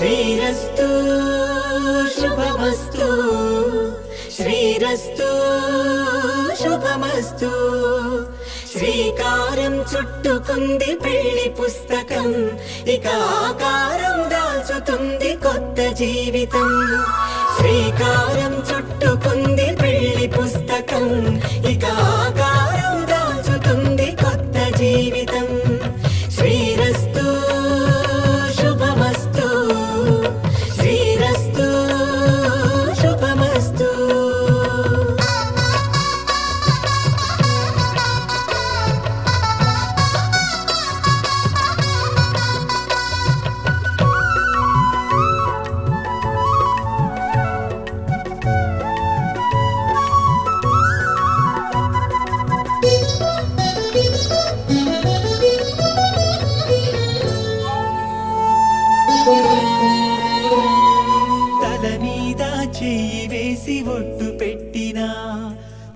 శ్రీరస్తు శుభమస్తు, శ్రీరస్తు శుభమస్తు. శ్రీకారం చుట్టుకుంది పెళ్లి పుస్తకం, ఇక ఆకారం దాల్చుతుంది కొత్త జీవితం. శ్రీకారం చుట్టుకుంది పెళ్లి పుస్తకం, ఇక ఆకారం దాల్చుతుంది కొత్త జీవితం. శ్రీరస్తు శుభమస్తు, శ్రీరస్తు శుభమస్తు. తల మీద చెయ్యి వేసి ఒట్టు పెట్టినా,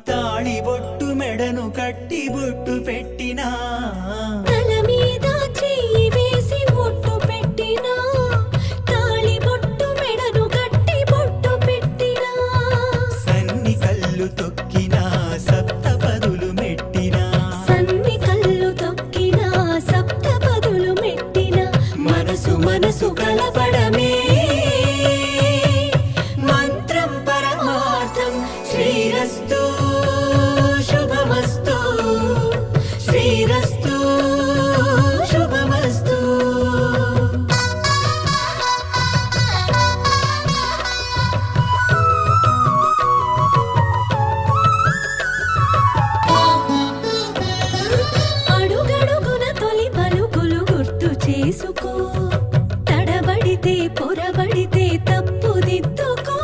తాళి బొట్టు మెడను కట్టి బొట్టు పెట్టినా. తల మీద చెయ్యి వేసి ఒట్టు పెట్టినా, తాళి బొట్టు మెడను కట్టి బొట్టు పెట్టినా. సన్ని కళ్ళు తొక్కినా, సప్త పదులు మెట్టినా. సన్ని కళ్ళు తొక్కినా, సప్త పదులు మెట్టినా. మనసు మనసు కలపడమే మంత్రం పరమార్థం. శ్రీరస్తు శుభమస్తు, శ్రీరస్తు శుభమస్తు. అడుగడుగున తొలి పలుకులు గుర్తు చేసుకో, తడబడితే పొరబడితే తప్పు దిద్దుకో.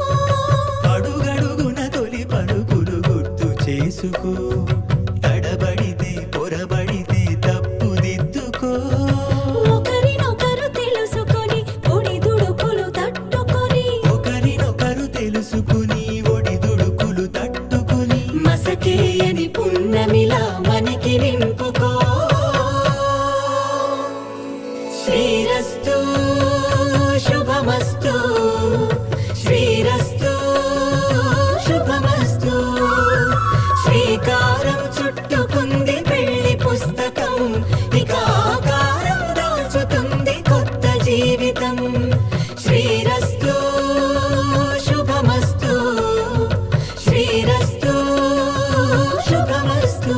అడుగడుగున తొలి పలుకులు గుర్తు చేసుకో, తడబడితే పొరబడితే తప్పు దిద్దుకో. ఒకరినొకరు తెలుసుకొని ఒడిదుడుకులు తట్టుకొని, ఒకరినొకరు తెలుసుకుని ఒడిదుడుకులు తట్టుకుని, మసకేయని పున్నమిలా మనకి నింపుకో. శ్రీరస్తు శుభమస్తు, శ్రీరస్తు శుభమస్తు. శ్రీకారం చుట్టుకుంది పెళ్లి పుస్తకం, ఇక ఆకారం దాల్చుతుంది కొత్త జీవితం. శ్రీరస్తు శుభమస్తు, శ్రీరస్తు శుభమస్తు.